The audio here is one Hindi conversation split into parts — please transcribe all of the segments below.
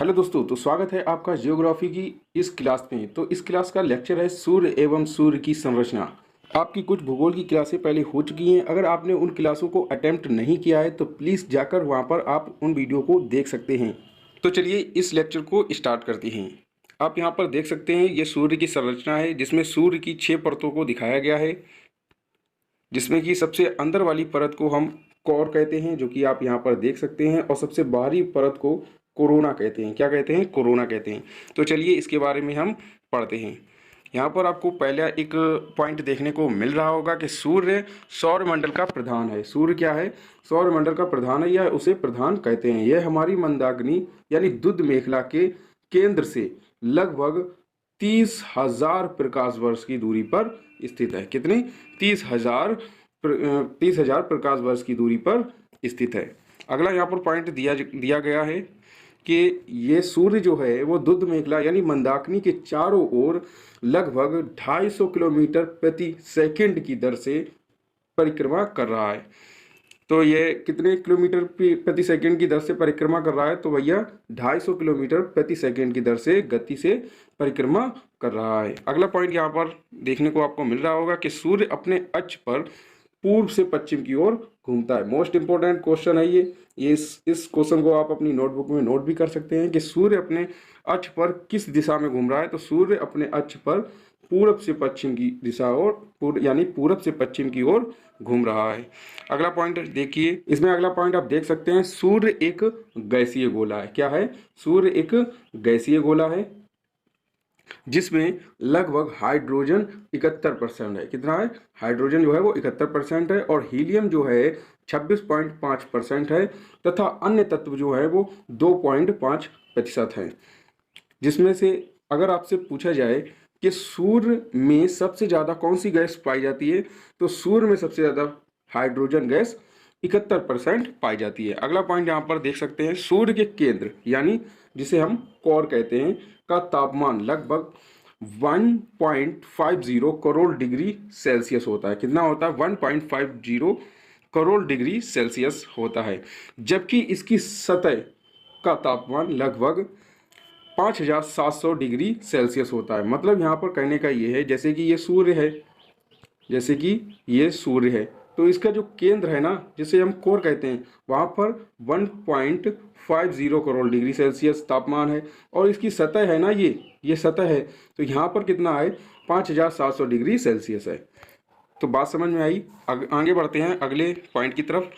हेलो दोस्तों, तो स्वागत है आपका जियोग्राफी की इस क्लास में। तो इस क्लास का लेक्चर है सूर्य एवं सूर्य की संरचना। आपकी कुछ भूगोल की क्लासें पहले हो चुकी हैं। अगर आपने उन क्लासों को अटेम्प्ट नहीं किया है तो प्लीज़ जाकर वहां पर आप उन वीडियो को देख सकते हैं। तो चलिए इस लेक्चर को स्टार्ट करते हैं। आप यहाँ पर देख सकते हैं ये सूर्य की संरचना है, जिसमें सूर्य की 6 परतों को दिखाया गया है, जिसमें कि सबसे अंदर वाली परत को हम कोर कहते हैं, जो कि आप यहाँ पर देख सकते हैं, और सबसे बाहरी परत को कोरोना कहते हैं। क्या कहते हैं? कोरोना कहते हैं। तो चलिए इसके बारे में हम पढ़ते हैं। यहाँ पर आपको पहला एक पॉइंट देखने को मिल रहा होगा कि सूर्य सौरमंडल का प्रधान है। सूर्य क्या है? सौरमंडल का प्रधान है, या उसे प्रधान कहते हैं। यह हमारी मंदाग्नि यानी दुध मेखला के केंद्र से लगभग 30,000 प्रकाश वर्ष की दूरी पर स्थित है। कितनी? 30,000 प्रकाश वर्ष की दूरी पर स्थित है। अगला यहाँ पर पॉइंट दिया गया है कि ये सूर्य जो है वो दुध मेखला यानी मंदाकिनी के चारों ओर लगभग 250 किलोमीटर प्रति सेकंड की दर से परिक्रमा कर रहा है। तो ये कितने किलोमीटर प्रति सेकंड की दर से परिक्रमा कर रहा है? तो भैया 250 किलोमीटर प्रति सेकंड की दर से गति से परिक्रमा कर रहा है। अगला पॉइंट यहाँ पर देखने को आपको मिल रहा होगा कि सूर्य अपने अक्ष पर पूर्व से पश्चिम की ओर घूमता है। मोस्ट इंपॉर्टेंट क्वेश्चन है ये। इस क्वेश्चन को आप अपनी नोटबुक में नोट भी कर सकते हैं कि सूर्य अपने अक्ष पर किस दिशा में घूम रहा है। तो सूर्य अपने अक्ष पर पूरब से पश्चिम की दिशा और यानी पूरब से पश्चिम की ओर घूम रहा है। अगला पॉइंट देखिए, इसमें अगला पॉइंट आप देख सकते हैं, सूर्य एक गैसीय गोला है। क्या है? सूर्य एक गैसीय गोला है जिसमें लगभग हाइड्रोजन 71% है। कितना है? हाइड्रोजन जो है वो 71% है, और हीलियम जो है 26.5% है, तथा अन्य तत्व जो है वो 2.5% है। जिसमें से अगर आपसे पूछा जाए कि सूर्य में सबसे ज़्यादा कौन सी गैस पाई जाती है, तो सूर्य में सबसे ज़्यादा हाइड्रोजन गैस 71% पाई जाती है। अगला पॉइंट यहाँ पर देख सकते हैं, सूर्य के केंद्र यानी जिसे हम कोर कहते हैं का तापमान लगभग 1.50 करोड़ डिग्री सेल्सियस होता है। कितना होता है? 1.50 करोड़ डिग्री सेल्सियस होता है, जबकि इसकी सतह का तापमान लगभग 5,700 डिग्री सेल्सियस होता है। मतलब यहाँ पर कहने का ये है, जैसे कि ये सूर्य है, तो इसका जो केंद्र है ना, जिसे हम कोर कहते हैं, वहाँ पर 1.50 करोड़ डिग्री सेल्सियस तापमान है, और इसकी सतह है ना, ये सतह है, तो यहाँ पर कितना है? 5,700 डिग्री सेल्सियस है। तो बात समझ में आई? आगे बढ़ते हैं अगले पॉइंट की तरफ।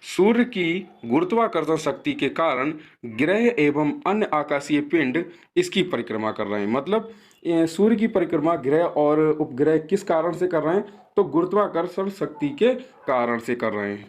सूर्य की गुरुत्वाकर्षण शक्ति के कारण ग्रह एवं अन्य आकाशीय पिंड इसकी परिक्रमा कर रहे हैं। मतलब सूर्य की परिक्रमा ग्रह और उपग्रह किस कारण से कर रहे हैं? तो गुरुत्वाकर्षण शक्ति के कारण से कर रहे हैं।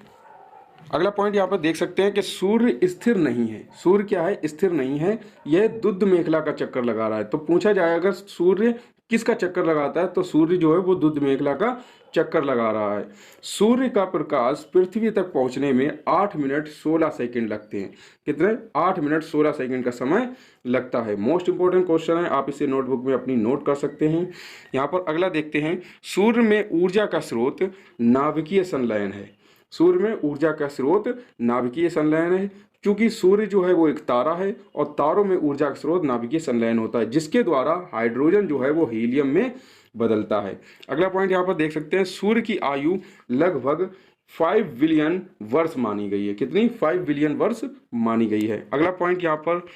अगला पॉइंट यहाँ पर देख सकते हैं कि सूर्य स्थिर नहीं है। सूर्य क्या है? स्थिर नहीं है, यह दुध मेखला का चक्कर लगा रहा है। तो पूछा जाए अगर सूर्य किसका चक्कर लगाता है, तो सूर्य जो है वो दुध मेखला का चक्कर लगा रहा है। सूर्य का प्रकाश पृथ्वी तक पहुंचने में 8 मिनट 16 सेकंड लगते हैं। कितने? 8 मिनट 16 सेकंड का समय लगता है। मोस्ट इंपोर्टेंट क्वेश्चन है, आप इसे नोटबुक में अपनी नोट कर सकते हैं। यहाँ पर अगला देखते हैं, सूर्य में ऊर्जा का स्रोत नाभिकीय संलयन है। सूर्य में ऊर्जा का स्रोत नाभिकीय संलयन है, क्योंकि सूर्य जो है वो एक तारा है, और तारों में ऊर्जा का स्रोत नाभिकीय संलयन होता है, जिसके द्वारा हाइड्रोजन जो है वो हीलियम में बदलता है। अगला पॉइंट यहाँ पर देख सकते हैं, सूर्य की आयु लगभग 5 बिलियन वर्ष मानी गई है। कितनी? 5 बिलियन वर्ष मानी गई है। अगला पॉइंट यहाँ पर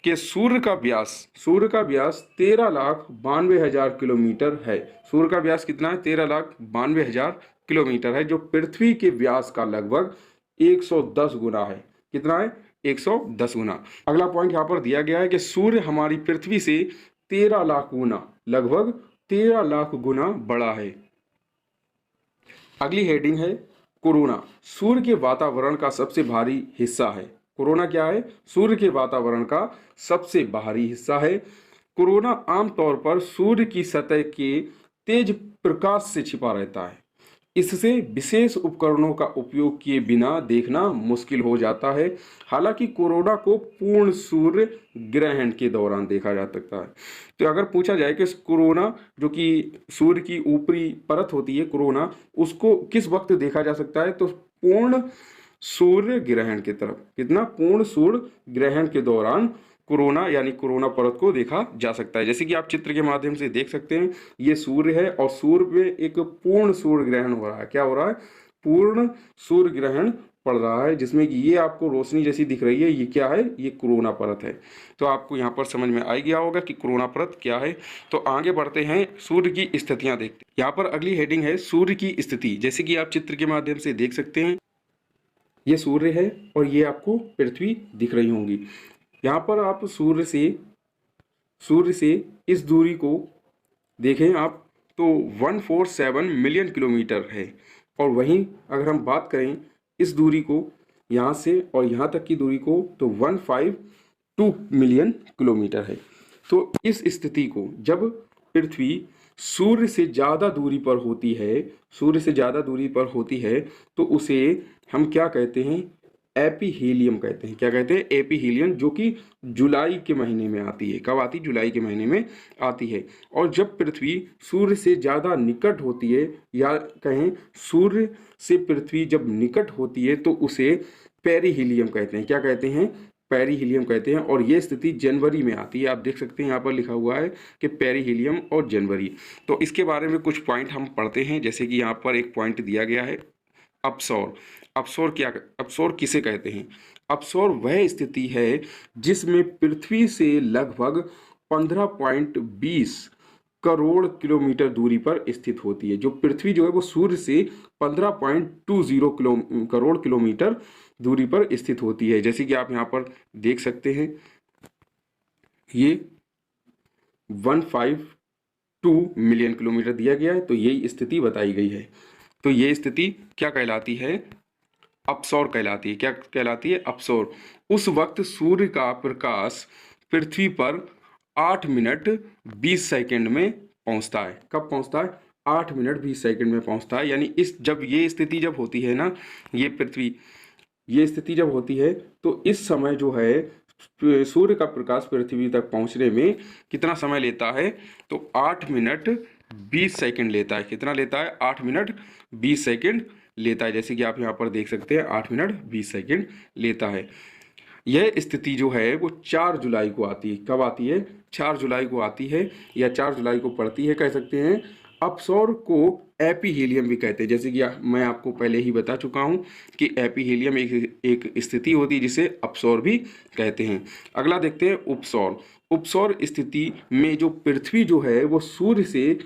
कि सूर्य का व्यास 13,92,000 किलोमीटर है। सूर्य का व्यास कितना है? 13,92,000 किलोमीटर है, जो पृथ्वी के व्यास का लगभग 110 गुना है। कितना है? 110 गुना। अगला पॉइंट यहाँ पर दिया गया है कि सूर्य हमारी पृथ्वी से 13 लाख गुना, लगभग 13 लाख गुना बड़ा है। अगली हेडिंग है कोरोना। सूर्य के वातावरण का सबसे भारी हिस्सा है। कोरोना क्या है? सूर्य के वातावरण का सबसे बाहरी हिस्सा है। कोरोना आमतौर पर सूर्य की सतह के तेज प्रकाश से छिपा रहता है। इससे विशेष उपकरणों का उपयोग किए बिना देखना मुश्किल हो जाता है। हालांकि कोरोना को पूर्ण सूर्य ग्रहण के दौरान देखा जा सकता है। तो अगर पूछा जाए कि कोरोना जो कि सूर्य की ऊपरी परत होती है कोरोना, उसको किस वक्त देखा जा सकता है, तो पूर्ण सूर्य ग्रहण की तरफ। कितना? पूर्ण सूर्य ग्रहण के दौरान कोरोना यानी कोरोना परत को देखा जा सकता है। जैसे कि आप चित्र के माध्यम से देख सकते हैं, ये सूर्य है और सूर्य पे एक पूर्ण सूर्य ग्रहण हो रहा है। क्या हो रहा है? पूर्ण सूर्य ग्रहण पड़ रहा है, जिसमें कि ये आपको रोशनी जैसी दिख रही है, ये क्या है? ये कोरोना परत है। तो आपको यहाँ पर समझ में आ गया होगा कि कोरोना परत क्या है। तो आगे बढ़ते हैं, सूर्य की स्थितियाँ देखते हैं। यहाँ पर अगली हेडिंग है सूर्य की स्थिति। जैसे कि आप चित्र के माध्यम से देख सकते हैं, ये सूर्य है और ये आपको पृथ्वी दिख रही होंगी। यहाँ पर आप सूर्य से इस दूरी को देखें आप, तो 147 मिलियन किलोमीटर है। और वहीं अगर हम बात करें इस दूरी को, यहाँ से और यहाँ तक की दूरी को, तो 152 मिलियन किलोमीटर है। तो इस स्थिति को जब पृथ्वी सूर्य से ज़्यादा दूरी पर होती है, तो उसे हम क्या कहते हैं? एपीहीलियम कहते हैं। क्या कहते हैं? एपीहीलियम, जो कि जुलाई के महीने में आती है। कब आती? जुलाई के महीने में आती है। और जब पृथ्वी सूर्य से ज़्यादा निकट होती है, या कहें सूर्य से पृथ्वी जब निकट होती है, तो उसे पेरिहीलियम कहते हैं। क्या कहते हैं? पेरिहीलियम कहते हैं। और ये स्थिति जनवरी में आती है। आप देख सकते हैं यहाँ पर लिखा हुआ है कि पेरिहीलियम और जनवरी। तो इसके बारे में कुछ पॉइंट हम पढ़ते हैं। जैसे कि यहाँ पर एक पॉइंट दिया गया है, अपसौर। अपसौर किसे कहते हैं? अपसौर वह स्थिति है जिसमें पृथ्वी से लगभग 15.20 करोड़ किलोमीटर दूरी पर स्थित होती है। जो पृथ्वी जो है वो सूर्य से 15.20 करोड़ किलोमीटर दूरी पर स्थित होती है। जैसे कि आप यहाँ पर देख सकते हैं, ये 152 मिलियन किलोमीटर दिया गया है। तो यही स्थिति बताई गई है। तो ये स्थिति क्या कहलाती है? अपसौर कहलाती है। क्या कहलाती है? अपसौर। उस वक्त सूर्य का प्रकाश पृथ्वी पर 8 मिनट 20 सेकंड में पहुंचता है। कब पहुंचता है? 8 मिनट 20 सेकंड में पहुंचता है। यानी जब ये स्थिति जब होती है ना, ये स्थिति जब होती है, तो इस समय जो है सूर्य का प्रकाश पृथ्वी तक पहुंचने में कितना समय लेता है? तो 8 मिनट 20 सेकंड लेता है। कितना लेता है? 8 मिनट 20 सेकंड लेता है। जैसे कि आप यहाँ पर देख सकते हैं, 8 मिनट 20 सेकंड लेता है। यह स्थिति जो है वो 4 जुलाई को आती है। कब आती है? 4 जुलाई को आती है, या 4 जुलाई को पड़ती है, कह सकते हैं। अपसौर को एपीहीलियम भी कहते हैं। जैसे कि मैं आपको पहले ही बता चुका हूं कि एपीहीलियम एक स्थिति होती है जिसे अपसौर भी कहते हैं। अगला देखते हैं, उपसौर। उपसौर स्थिति में जो पृथ्वी जो है वो सूर्य से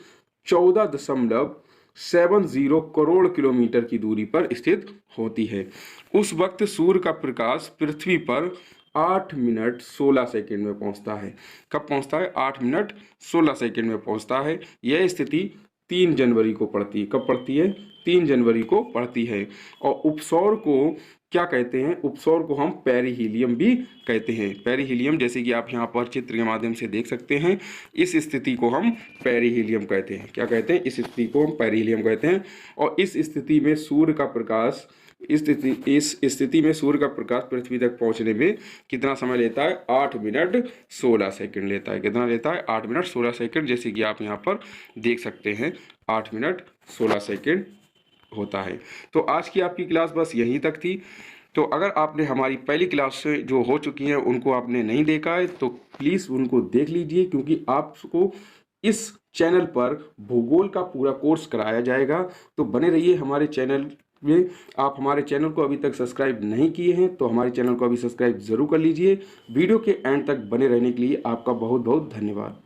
14.70 करोड़ किलोमीटर की दूरी पर स्थित होती है। उस वक्त सूर्य का प्रकाश पृथ्वी पर 8 मिनट 16 सेकंड में पहुंचता है। कब पहुंचता है? 8 मिनट 16 सेकंड में पहुंचता है। यह स्थिति 3 जनवरी को पड़ती है। कब पड़ती है? 3 जनवरी को पड़ती है। और उपसौर को क्या कहते हैं? उपसौर को हम पेरिहीलियम भी कहते हैं। पेरिहीलियम, जैसे कि आप यहाँ पर चित्र के माध्यम से देख सकते हैं, इस स्थिति को हम पेरिहीलियम कहते हैं। क्या कहते हैं? इस स्थिति को हम पेरिहीलियम कहते हैं। और इस स्थिति में सूर्य का प्रकाश इस स्थिति में सूर्य का प्रकाश पृथ्वी तक पहुंचने में कितना समय लेता है? 8 मिनट 16 सेकंड लेता है। कितना लेता है? 8 मिनट 16 सेकंड। जैसे कि आप यहाँ पर देख सकते हैं, 8 मिनट 16 सेकंड होता है। तो आज की आपकी क्लास बस यहीं तक थी। तो अगर आपने हमारी पहली क्लास से जो हो चुकी हैं उनको आपने नहीं देखा है, तो प्लीज़ उनको देख लीजिए, क्योंकि आपको इस चैनल पर भूगोल का पूरा कोर्स कराया जाएगा। तो बने रहिए हमारे चैनल में। आप हमारे चैनल को अभी तक सब्सक्राइब नहीं किए हैं तो हमारे चैनल को अभी सब्सक्राइब ज़रूर कर लीजिए। वीडियो के एंड तक बने रहने के लिए आपका बहुत बहुत धन्यवाद।